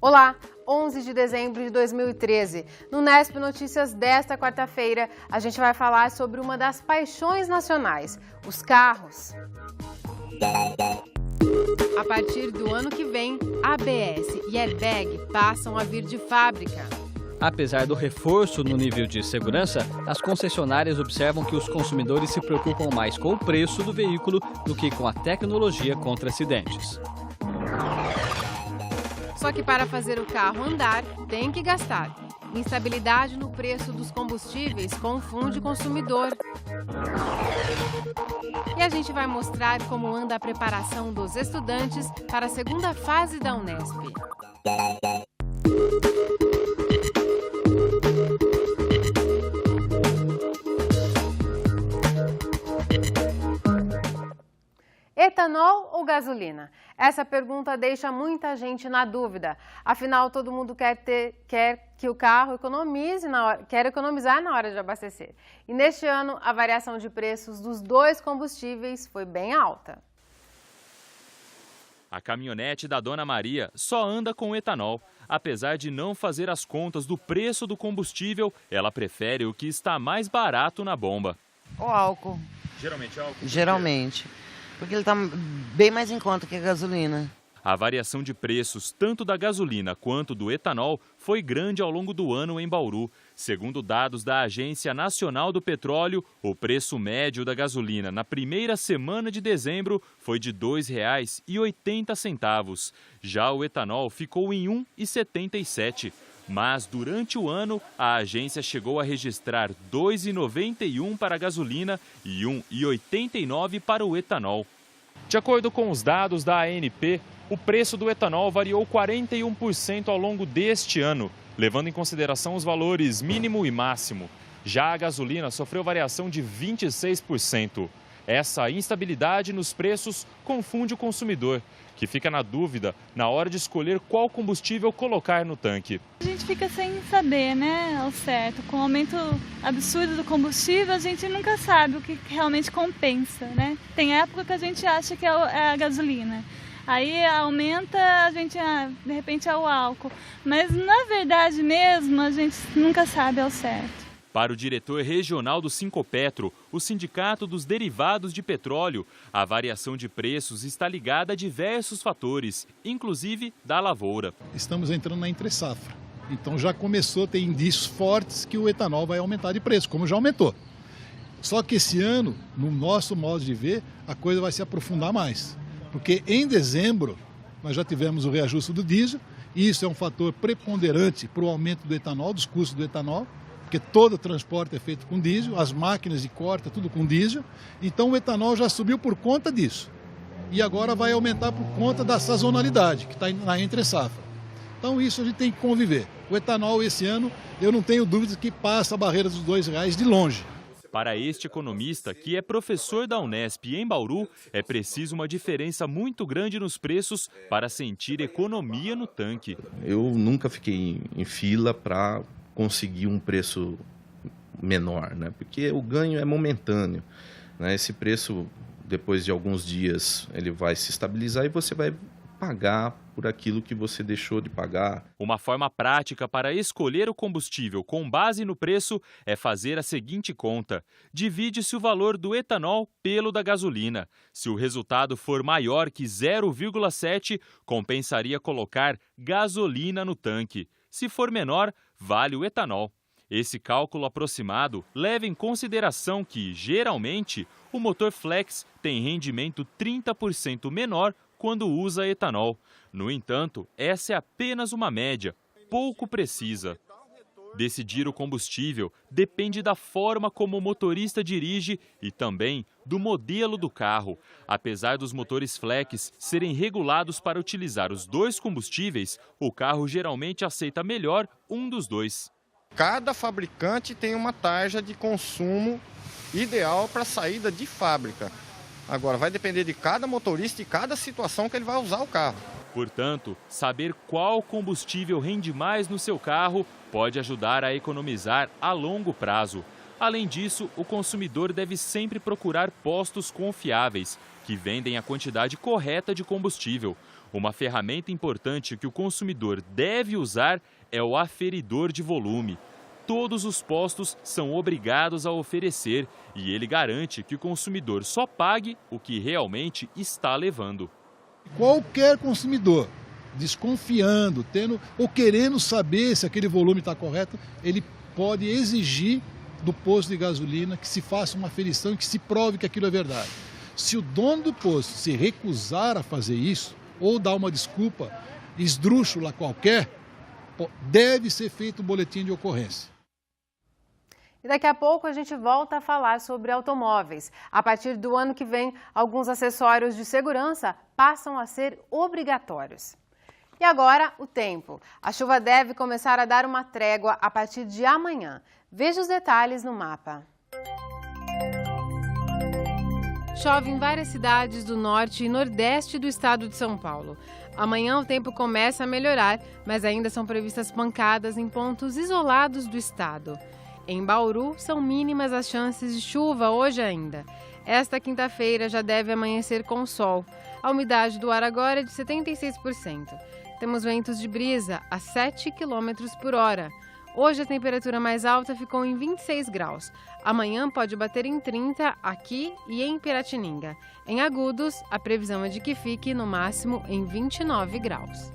Olá, 11 de dezembro de 2013. No Nesp Notícias desta quarta-feira, a gente vai falar sobre uma das paixões nacionais, os carros. A partir do ano que vem, ABS e airbag passam a vir de fábrica. Apesar do reforço no nível de segurança, as concessionárias observam que os consumidores se preocupam mais com o preço do veículo do que com a tecnologia contra acidentes. Só que para fazer o carro andar, tem que gastar. Instabilidade no preço dos combustíveis confunde o consumidor. E a gente vai mostrar como anda a preparação dos estudantes para a segunda fase da Unesp. Etanol ou gasolina? Essa pergunta deixa muita gente na dúvida. Afinal, todo mundo quer que o carro quer economizar na hora de abastecer. E neste ano, a variação de preços dos dois combustíveis foi bem alta. A caminhonete da Dona Maria só anda com etanol. Apesar de não fazer as contas do preço do combustível, ela prefere o que está mais barato na bomba. O álcool. Geralmente álcool? Geralmente. Porque ele está bem mais em conta que a gasolina. A variação de preços, tanto da gasolina quanto do etanol, foi grande ao longo do ano em Bauru. Segundo dados da Agência Nacional do Petróleo, o preço médio da gasolina na primeira semana de dezembro foi de R$ 2,80. Já o etanol ficou em R$ 1,77. Mas, durante o ano, a agência chegou a registrar R$ 2,91 para a gasolina e R$ 1,89 para o etanol. De acordo com os dados da ANP, o preço do etanol variou 41% ao longo deste ano, levando em consideração os valores mínimo e máximo. Já a gasolina sofreu variação de 26%. Essa instabilidade nos preços confunde o consumidor, que fica na dúvida na hora de escolher qual combustível colocar no tanque. A gente fica sem saber, né, ao certo. Com o aumento absurdo do combustível, a gente nunca sabe o que realmente compensa, né? Tem época que a gente acha que é a gasolina. Aí aumenta, a gente, de repente, é o álcool. Mas, na verdade mesmo, a gente nunca sabe ao certo. Para o diretor regional do Sincopetro, o Sindicato dos Derivados de Petróleo, a variação de preços está ligada a diversos fatores, inclusive da lavoura. Estamos entrando na entre-safra, então já começou a ter indícios fortes que o etanol vai aumentar de preço, como já aumentou. Só que esse ano, no nosso modo de ver, a coisa vai se aprofundar mais, porque em dezembro nós já tivemos o reajuste do diesel, e isso é um fator preponderante para o aumento do etanol, dos custos do etanol, porque todo o transporte é feito com diesel, as máquinas de corta, tudo com diesel. Então o etanol já subiu por conta disso. E agora vai aumentar por conta da sazonalidade, que está na entre-safra. Então isso a gente tem que conviver. O etanol esse ano, eu não tenho dúvidas que passa a barreira dos R$ 2 de longe. Para este economista, que é professor da Unesp em Bauru, é preciso uma diferença muito grande nos preços para sentir economia no tanque. Eu nunca fiquei em fila para conseguir um preço menor, né? Porque o ganho é momentâneo, né? Esse preço, depois de alguns dias, ele vai se estabilizar e você vai pagar por aquilo que você deixou de pagar. Uma forma prática para escolher o combustível com base no preço é fazer a seguinte conta. Divide-se o valor do etanol pelo da gasolina. Se o resultado for maior que 0,7, compensaria colocar gasolina no tanque. Se for menor, vale o etanol. Esse cálculo aproximado leva em consideração que, geralmente, o motor flex tem rendimento 30% menor quando usa etanol. No entanto, essa é apenas uma média, pouco precisa. Decidir o combustível depende da forma como o motorista dirige e também do modelo do carro. Apesar dos motores flex serem regulados para utilizar os dois combustíveis, o carro geralmente aceita melhor um dos dois. Cada fabricante tem uma taxa de consumo ideal para saída de fábrica. Agora, vai depender de cada motorista e cada situação que ele vai usar o carro. Portanto, saber qual combustível rende mais no seu carro pode ajudar a economizar a longo prazo. Além disso, o consumidor deve sempre procurar postos confiáveis, que vendem a quantidade correta de combustível. Uma ferramenta importante que o consumidor deve usar é o aferidor de volume. Todos os postos são obrigados a oferecer e ele garante que o consumidor só pague o que realmente está levando. Qualquer consumidor desconfiando, tendo ou querendo saber se aquele volume está correto, ele pode exigir do posto de gasolina que se faça uma aferição e que se prove que aquilo é verdade. Se o dono do posto se recusar a fazer isso, ou dar uma desculpa esdrúxula qualquer, deve ser feito um boletim de ocorrência. E daqui a pouco a gente volta a falar sobre automóveis. A partir do ano que vem, alguns acessórios de segurança passam a ser obrigatórios. E agora, o tempo. A chuva deve começar a dar uma trégua a partir de amanhã. Veja os detalhes no mapa. Chove em várias cidades do norte e nordeste do estado de São Paulo. Amanhã o tempo começa a melhorar, mas ainda são previstas pancadas em pontos isolados do estado. Em Bauru, são mínimas as chances de chuva hoje ainda. Esta quinta-feira já deve amanhecer com sol. A umidade do ar agora é de 76%. Temos ventos de brisa a 7 km por hora. Hoje a temperatura mais alta ficou em 26 graus. Amanhã pode bater em 30 aqui e em Piratininga. Em Agudos, a previsão é de que fique no máximo em 29 graus.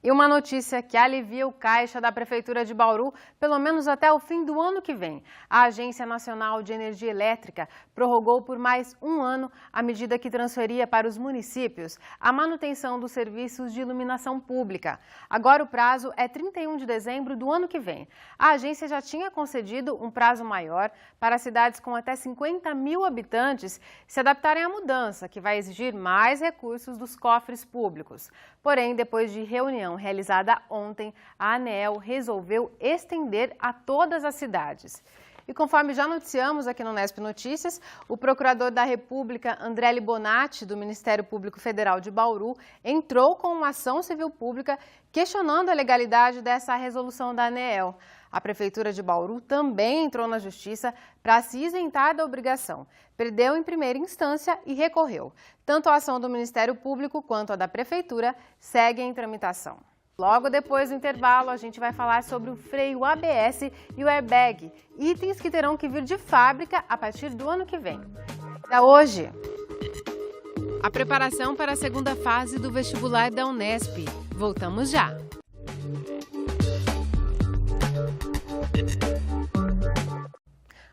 E uma notícia que alivia o caixa da Prefeitura de Bauru, pelo menos até o fim do ano que vem. A Agência Nacional de Energia Elétrica prorrogou por mais um ano a medida que transferia para os municípios a manutenção dos serviços de iluminação pública. Agora o prazo é 31 de dezembro do ano que vem. A agência já tinha concedido um prazo maior para cidades com até 50 mil habitantes se adaptarem à mudança, que vai exigir mais recursos dos cofres públicos. Porém, depois de reunião realizada ontem, a ANEEL resolveu estender a todas as cidades. E conforme já noticiamos aqui no Nesp Notícias, o procurador da República, André Libonati, do Ministério Público Federal de Bauru, entrou com uma ação civil pública questionando a legalidade dessa resolução da ANEEL. A Prefeitura de Bauru também entrou na Justiça para se isentar da obrigação. Perdeu em primeira instância e recorreu. Tanto a ação do Ministério Público quanto a da Prefeitura seguem em tramitação. Logo depois do intervalo, a gente vai falar sobre o freio ABS e o airbag, itens que terão que vir de fábrica a partir do ano que vem. Para hoje, a preparação para a segunda fase do vestibular da Unesp. Voltamos já!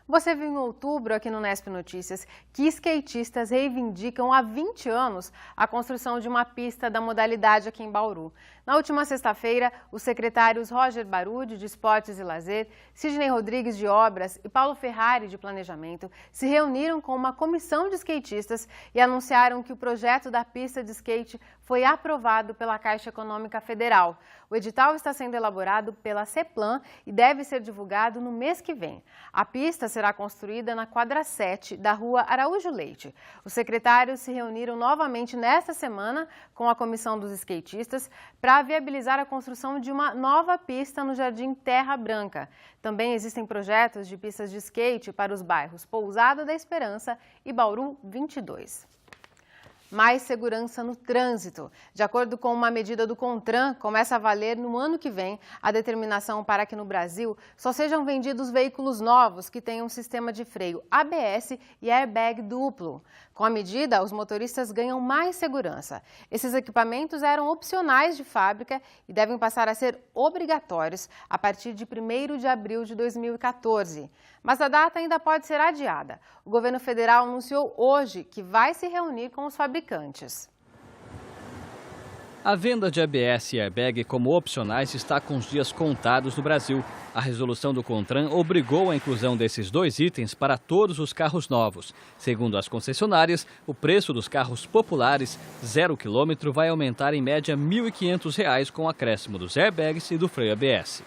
Você viu em outubro, aqui no Nesp Notícias, que skatistas reivindicam há 20 anos a construção de uma pista da modalidade aqui em Bauru. Na última sexta-feira, os secretários Roger Barude, de Esportes e Lazer, Sidney Rodrigues, de Obras e Paulo Ferrari, de Planejamento, se reuniram com uma comissão de skatistas e anunciaram que o projeto da pista de skate foi aprovado pela Caixa Econômica Federal. O edital está sendo elaborado pela CEPLAN e deve ser divulgado no mês que vem. A pista será construída na quadra 7 da rua Araújo Leite. Os secretários se reuniram novamente nesta semana com a comissão dos skatistas para viabilizar a construção de uma nova pista no Jardim Terra Branca. Também existem projetos de pistas de skate para os bairros Pousada da Esperança e Bauru 22. Mais segurança no trânsito. De acordo com uma medida do CONTRAN, começa a valer no ano que vem a determinação para que no Brasil só sejam vendidos veículos novos que tenham sistema de freio ABS e airbag duplo. Com a medida, os motoristas ganham mais segurança. Esses equipamentos eram opcionais de fábrica e devem passar a ser obrigatórios a partir de 1º de abril de 2014. Mas a data ainda pode ser adiada. O governo federal anunciou hoje que vai se reunir com os fabricantes. A venda de ABS e airbag como opcionais está com os dias contados no Brasil. A resolução do CONTRAN obrigou a inclusão desses dois itens para todos os carros novos. Segundo as concessionárias, o preço dos carros populares 0 km vai aumentar em média R$ 1.500 com o acréscimo dos airbags e do freio ABS.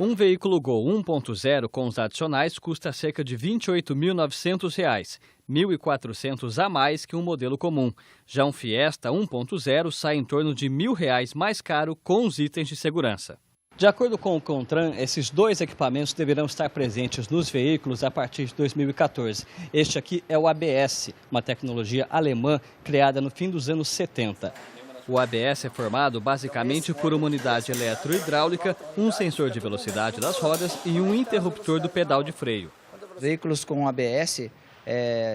Um veículo Gol 1.0 com os adicionais custa cerca de R$ 28.900, R$ 1.400 a mais que um modelo comum. Já um Fiesta 1.0 sai em torno de R$ 1.000 mais caro com os itens de segurança. De acordo com o CONTRAN, esses dois equipamentos deverão estar presentes nos veículos a partir de 2014. Este aqui é o ABS, uma tecnologia alemã criada no fim dos anos 70. O ABS é formado basicamente por uma unidade eletrohidráulica, um sensor de velocidade das rodas e um interruptor do pedal de freio. Veículos com ABS,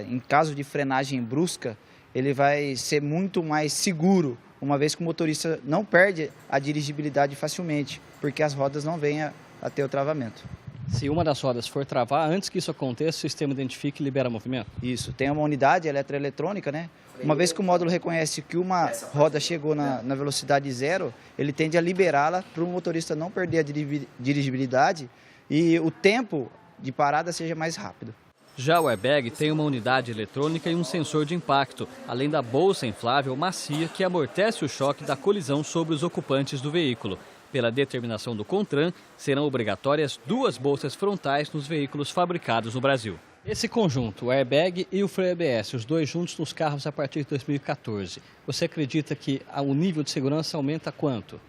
em caso de frenagem brusca, ele vai ser muito mais seguro, uma vez que o motorista não perde a dirigibilidade facilmente, porque as rodas não vêm a ter o travamento. Se uma das rodas for travar, antes que isso aconteça, o sistema identifica e libera movimento? Isso, tem uma unidade eletroeletrônica, né? Uma vez que o módulo reconhece que uma roda chegou na velocidade zero, ele tende a liberá-la para o motorista não perder a dirigibilidade e o tempo de parada seja mais rápido. Já o airbag tem uma unidade eletrônica e um sensor de impacto, além da bolsa inflável macia que amortece o choque da colisão sobre os ocupantes do veículo. Pela determinação do CONTRAN, serão obrigatórias 2 bolsas frontais nos veículos fabricados no Brasil. Esse conjunto, o airbag e o freio ABS, os dois juntos nos carros a partir de 2014, você acredita que o nível de segurança aumenta quanto?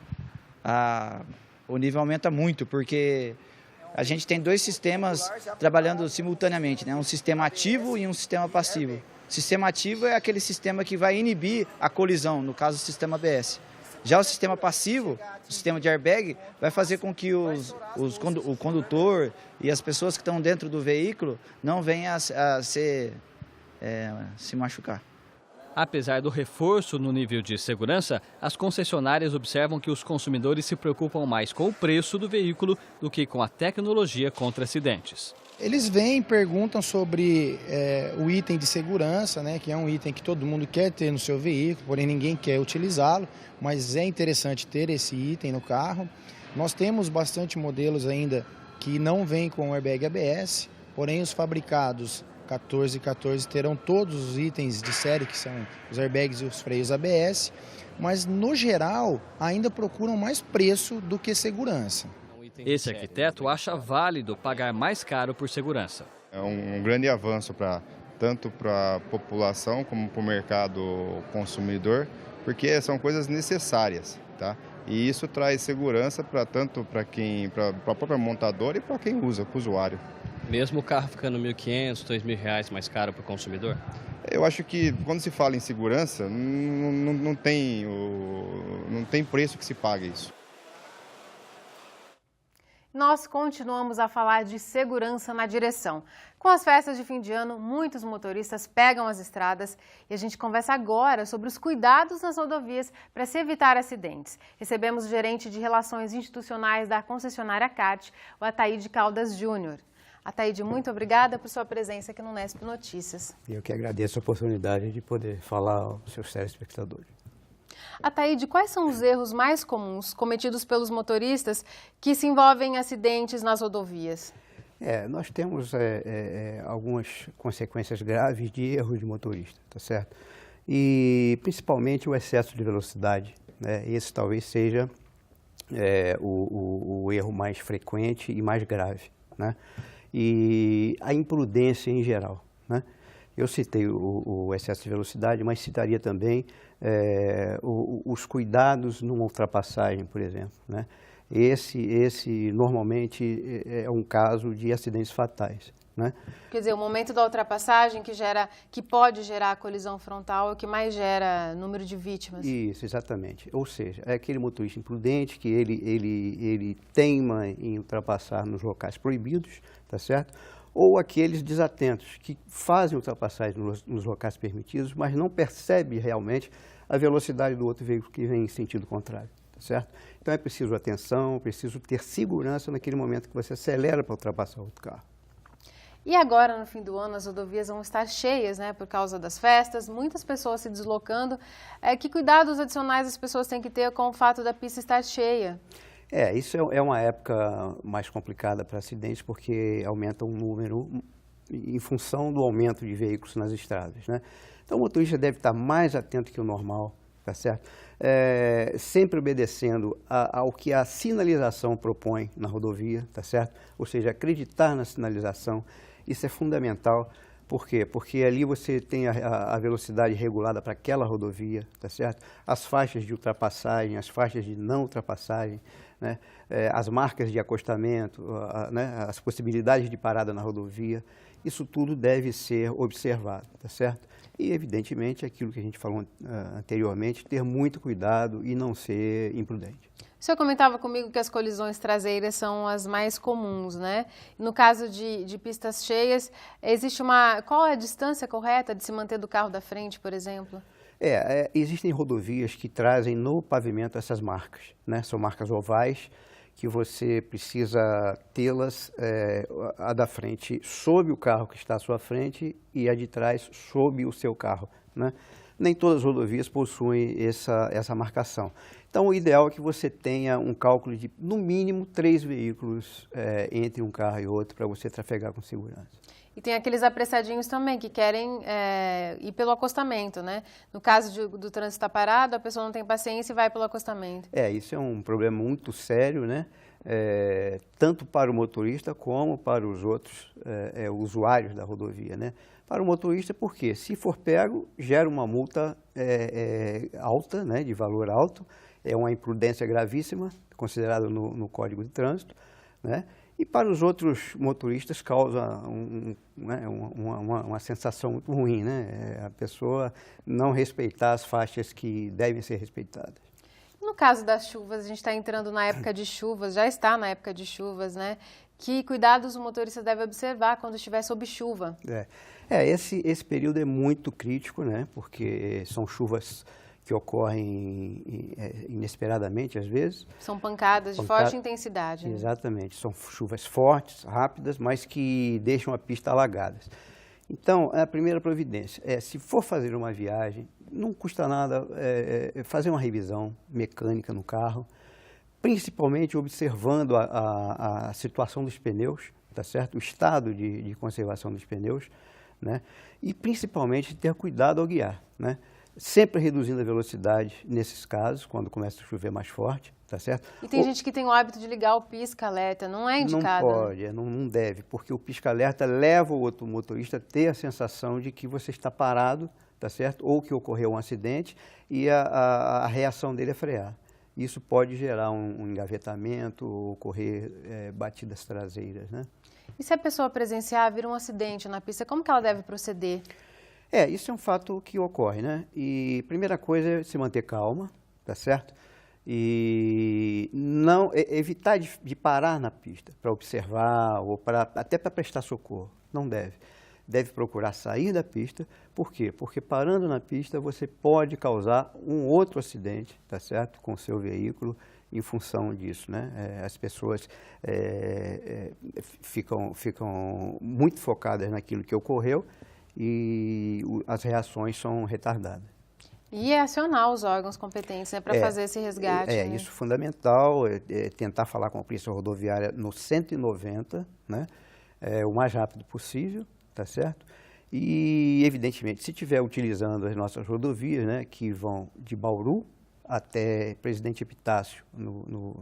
O nível aumenta muito, porque a gente tem 2 sistemas trabalhando simultaneamente, né? Um sistema ativo e um sistema passivo. O sistema ativo é aquele sistema que vai inibir a colisão, no caso o sistema ABS. Já o sistema passivo, o sistema de airbag, vai fazer com que o condutor e as pessoas que estão dentro do veículo não venham a se machucar. Apesar do reforço no nível de segurança, as concessionárias observam que os consumidores se preocupam mais com o preço do veículo do que com a tecnologia contra acidentes. Eles vêm e perguntam sobre o item de segurança, né, que é um item que todo mundo quer ter no seu veículo, porém ninguém quer utilizá-lo, mas é interessante ter esse item no carro. Nós temos bastante modelos ainda que não vêm com airbag ABS, porém os fabricados 14 terão todos os itens de série, que são os airbags e os freios ABS, mas no geral ainda procuram mais preço do que segurança. Esse arquiteto acha válido pagar mais caro por segurança. É um grande avanço tanto para a população como para o mercado consumidor, porque são coisas necessárias, tá? E isso traz segurança tanto para a própria montadora e para quem usa, para o usuário. Mesmo o carro ficando R$ 1.500, R$ 2.000 mais caro para o consumidor? Eu acho que quando se fala em segurança, não tem preço que se pague isso. Nós continuamos a falar de segurança na direção. Com as festas de fim de ano, muitos motoristas pegam as estradas e a gente conversa agora sobre os cuidados nas rodovias para se evitar acidentes. Recebemos o gerente de Relações Institucionais da concessionária CAT, o Ataíde Caldas Júnior. Ataíde, muito obrigada por sua presença aqui no Nesp Notícias. Eu que agradeço a oportunidade de poder falar aos seus telespectadores. Ataíde, quais são os erros mais comuns cometidos pelos motoristas que se envolvem em acidentes nas rodovias? Nós temos algumas consequências graves de erros de motorista, tá certo? E principalmente o excesso de velocidade, né? Esse talvez seja o erro mais frequente e mais grave, né? E a imprudência em geral, né? Eu citei o excesso de velocidade, mas citaria também os cuidados numa ultrapassagem, por exemplo, né? Esse normalmente é um caso de acidentes fatais, né? Quer dizer, o momento da ultrapassagem que pode gerar a colisão frontal é o que mais gera número de vítimas. Isso, exatamente. Ou seja, é aquele motorista imprudente que ele teima em ultrapassar nos locais proibidos, tá certo? Ou aqueles desatentos que fazem ultrapassagem nos locais permitidos, mas não percebe realmente a velocidade do outro veículo que vem em sentido contrário, tá certo? Então é preciso atenção, preciso ter segurança naquele momento que você acelera para ultrapassar outro carro. E agora, no fim do ano, as rodovias vão estar cheias, né, por causa das festas, muitas pessoas se deslocando. Que cuidados adicionais as pessoas têm que ter com o fato da pista estar cheia? Isso é uma época mais complicada para acidentes, porque aumenta um número em função do aumento de veículos nas estradas, né? Então o motorista deve estar mais atento que o normal, tá certo? Sempre obedecendo ao que a sinalização propõe na rodovia, tá certo? Ou seja, acreditar na sinalização, isso é fundamental. Por quê? Porque ali você tem a velocidade regulada para aquela rodovia, tá certo? As faixas de ultrapassagem, as faixas de não ultrapassagem, né? As marcas de acostamento, né? As possibilidades de parada na rodovia, isso tudo deve ser observado, tá certo? E, evidentemente, aquilo que a gente falou anteriormente, ter muito cuidado e não ser imprudente. O senhor comentava comigo que as colisões traseiras são as mais comuns, né? No caso de pistas cheias, qual é a distância correta de se manter do carro da frente, por exemplo? Existem rodovias que trazem no pavimento essas marcas, né? São marcas ovais que você precisa tê-las, a da frente sob o carro que está à sua frente e a de trás sob o seu carro, né? Nem todas as rodovias possuem essa marcação. Então, o ideal é que você tenha um cálculo de, no mínimo, 3 veículos entre um carro e outro para você trafegar com segurança. E tem aqueles apressadinhos também que querem ir pelo acostamento, né? No caso do trânsito estar parado, a pessoa não tem paciência e vai pelo acostamento. Isso é um problema muito sério, né? Tanto para o motorista como para os outros usuários da rodovia, né? Para o motorista, porque se for pego, gera uma multa alta, né? De valor alto, é uma imprudência gravíssima, considerada no Código de Trânsito, né? E para os outros motoristas causa uma sensação muito ruim, né? A pessoa não respeitar as faixas que devem ser respeitadas. No caso das chuvas, a gente está entrando na época de chuvas, já está na época de chuvas, né? Que cuidados o motorista deve observar quando estiver sob chuva? Esse período é muito crítico, né? Porque são chuvas que ocorrem inesperadamente, às vezes. São pancadas de forte intensidade. Né? Exatamente. São chuvas fortes, rápidas, mas que deixam a pista alagada. Então, a primeira providência se for fazer uma viagem, não custa nada fazer uma revisão mecânica no carro, principalmente observando a situação dos pneus, tá certo? O estado de conservação dos pneus, né? E principalmente ter cuidado ao guiar, né? Sempre reduzindo a velocidade nesses casos, quando começa a chover mais forte, tá certo? E tem gente que tem o hábito de ligar o pisca-alerta, não é indicado? Não pode, não deve, porque o pisca-alerta leva o outro motorista a ter a sensação de que você está parado, tá certo? Ou que ocorreu um acidente e a reação dele é frear. Isso pode gerar um engavetamento, ocorrer batidas traseiras, né? E se a pessoa presenciar, vir um acidente na pista, como que ela deve proceder? Isso é um fato que ocorre, né? E primeira coisa é se manter calma, tá certo? E não evitar de parar na pista para observar ou até para prestar socorro. Não deve. Deve procurar sair da pista. Por quê? Porque parando na pista você pode causar um outro acidente, tá certo? Com o seu veículo em função disso, né? As pessoas ficam muito focadas naquilo que ocorreu e as reações são retardadas. E acionar os órgãos competentes, né, para fazer esse resgate. Né? Isso é fundamental, tentar falar com a Polícia Rodoviária no 190, né, o mais rápido possível, tá certo? E, evidentemente, se estiver utilizando as nossas rodovias, né, que vão de Bauru até Presidente Epitácio,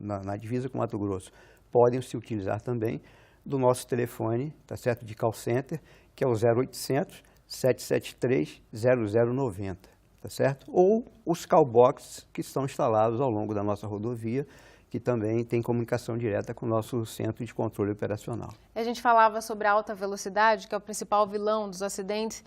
na divisa com Mato Grosso, podem se utilizar também do nosso telefone, tá certo, de call center, que é o 0800 773 0090, tá certo? Ou os callboxes que estão instalados ao longo da nossa rodovia, que também tem comunicação direta com o nosso centro de controle operacional. A gente falava sobre a alta velocidade, que é o principal vilão dos acidentes.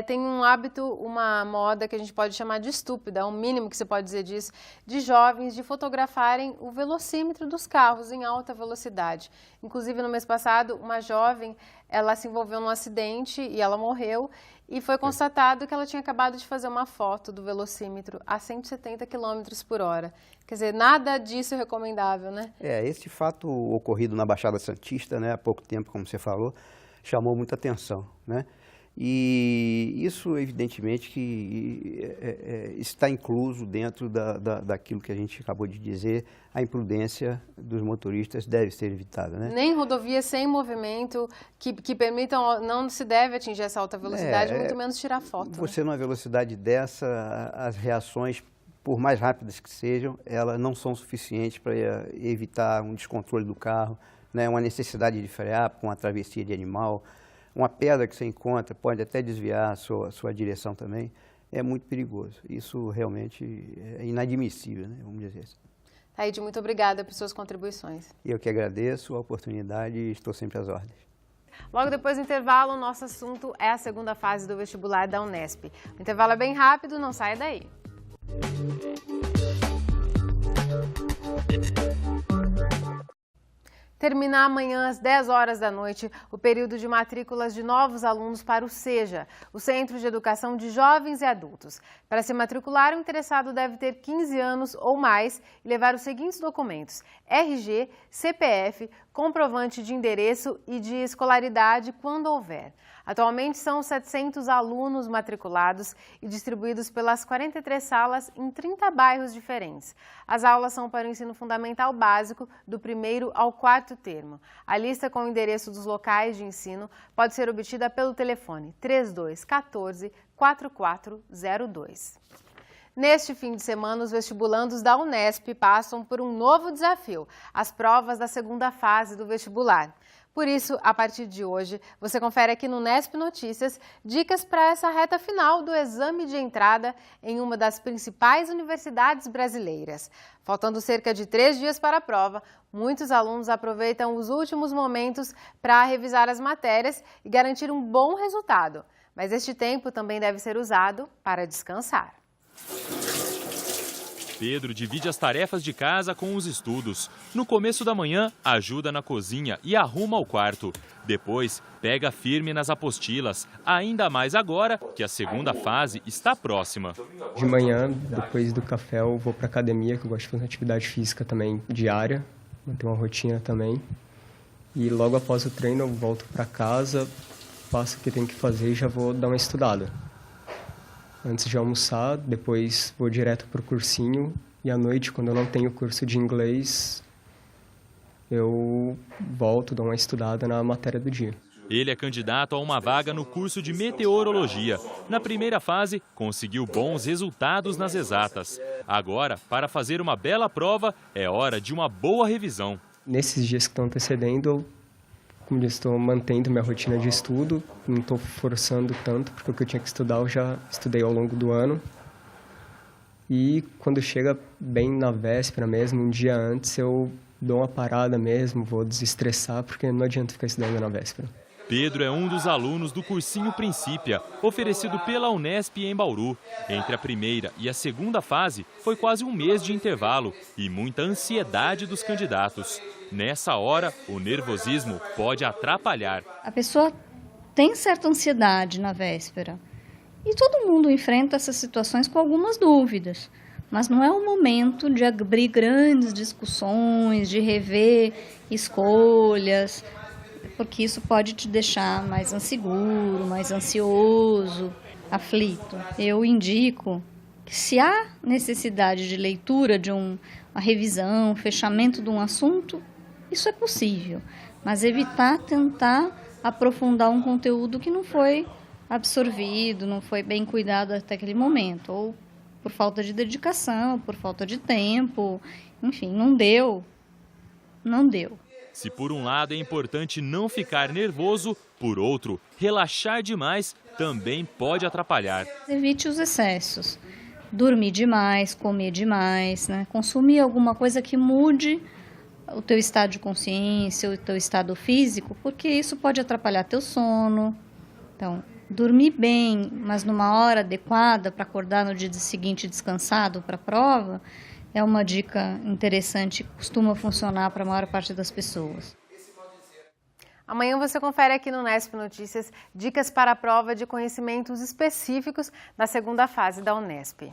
Tem um hábito, uma moda que a gente pode chamar de estúpida, é o mínimo que você pode dizer disso, de jovens de fotografarem o velocímetro dos carros em alta velocidade. Inclusive, no mês passado, uma jovem, ela se envolveu num acidente e ela morreu. E foi constatado que ela tinha acabado de fazer uma foto do velocímetro a 170 km por hora. Quer dizer, nada disso é recomendável, né? Esse fato ocorrido na Baixada Santista, né, há pouco tempo, como você falou, chamou muita atenção, né? E isso, evidentemente, que está incluso dentro daquilo que a gente acabou de dizer, a imprudência dos motoristas deve ser evitada, né? Nem rodovias sem movimento que permitam, não se deve atingir essa alta velocidade, muito menos tirar foto. Você, né? numa velocidade dessa, as reações, por mais rápidas que sejam, elas não são suficientes para evitar um descontrole do carro, né? Uma necessidade de frear com uma travessia de animal. Uma pedra que você encontra pode até desviar a sua direção também, é muito perigoso. Isso realmente é inadmissível, né? Vamos dizer assim. Taíde, muito obrigada por suas contribuições. Eu que agradeço a oportunidade e estou sempre às ordens. Logo depois do intervalo, o nosso assunto é a segunda fase do vestibular da Unesp. O intervalo é bem rápido, não saia daí. Termina amanhã às 10 horas da noite o período de matrículas de novos alunos para o SEJA, o Centro de Educação de Jovens e Adultos. Para se matricular, o interessado deve ter 15 anos ou mais e levar os seguintes documentos: RG, CPF, comprovante de endereço e de escolaridade quando houver. Atualmente são 700 alunos matriculados e distribuídos pelas 43 salas em 30 bairros diferentes. As aulas são para o ensino fundamental básico, do 1º ao 4º termo. A lista com o endereço dos locais de ensino pode ser obtida pelo telefone 3214-4402. Neste fim de semana, os vestibulandos da Unesp passam por um novo desafio, as provas da segunda fase do vestibular. Por isso, a partir de hoje, você confere aqui no Unesp Notícias dicas para essa reta final do exame de entrada em uma das principais universidades brasileiras. Faltando cerca de 3 dias para a prova, muitos alunos aproveitam os últimos momentos para revisar as matérias e garantir um bom resultado. Mas este tempo também deve ser usado para descansar. Pedro divide as tarefas de casa com os estudos. No começo da manhã, ajuda na cozinha e arruma o quarto. Depois, pega firme nas apostilas, ainda mais agora que a segunda fase está próxima. De manhã, depois do café, eu vou para a academia, que eu gosto de fazer atividade física também diária, manter uma rotina também. E logo após o treino, eu volto para casa, faço o que tenho que fazer e já vou dar uma estudada. Antes de almoçar, depois vou direto para o cursinho e à noite, quando eu não tenho curso de inglês, eu volto, dou uma estudada na matéria do dia. Ele é candidato a uma vaga no curso de meteorologia. Na primeira fase, conseguiu bons resultados nas exatas. Agora, para fazer uma bela prova, é hora de uma boa revisão. Nesses dias que estão antecedendo, como disse, estou mantendo minha rotina de estudo, não estou forçando tanto, porque o que eu tinha que estudar eu já estudei ao longo do ano. E quando chega bem na véspera mesmo, um dia antes, eu dou uma parada mesmo, vou desestressar, porque não adianta ficar estudando na véspera. Pedro é um dos alunos do cursinho Princípia, oferecido pela Unesp em Bauru. Entre a primeira e a segunda fase, foi quase um mês de intervalo e muita ansiedade dos candidatos. Nessa hora, o nervosismo pode atrapalhar. A pessoa tem certa ansiedade na véspera. E todo mundo enfrenta essas situações com algumas dúvidas. Mas não é o momento de abrir grandes discussões, de rever escolhas, porque isso pode te deixar mais inseguro, mais ansioso, aflito. Eu indico que, se há necessidade de leitura, de uma revisão, fechamento de um assunto, isso é possível, mas evitar tentar aprofundar um conteúdo que não foi absorvido, não foi bem cuidado até aquele momento, ou por falta de dedicação, por falta de tempo, enfim, não deu. Se por um lado é importante não ficar nervoso, por outro, relaxar demais também pode atrapalhar. Evite os excessos, dormir demais, comer demais, né? Consumir alguma coisa que mude o teu estado de consciência, o teu estado físico, porque isso pode atrapalhar teu sono. Então, dormir bem, mas numa hora adequada para acordar no dia seguinte descansado para a prova, é uma dica interessante, costuma funcionar para a maior parte das pessoas. Amanhã você confere aqui no Unesp Notícias dicas para a prova de conhecimentos específicos da segunda fase da Unesp.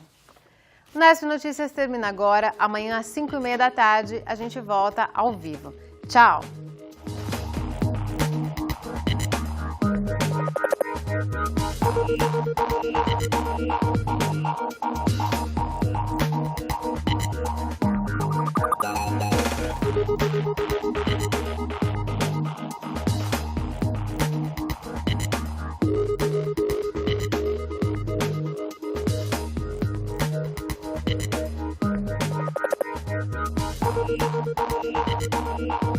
O Unesp Notícias termina agora. Amanhã às 5h30 da tarde a gente volta ao vivo. Tchau! Thank you.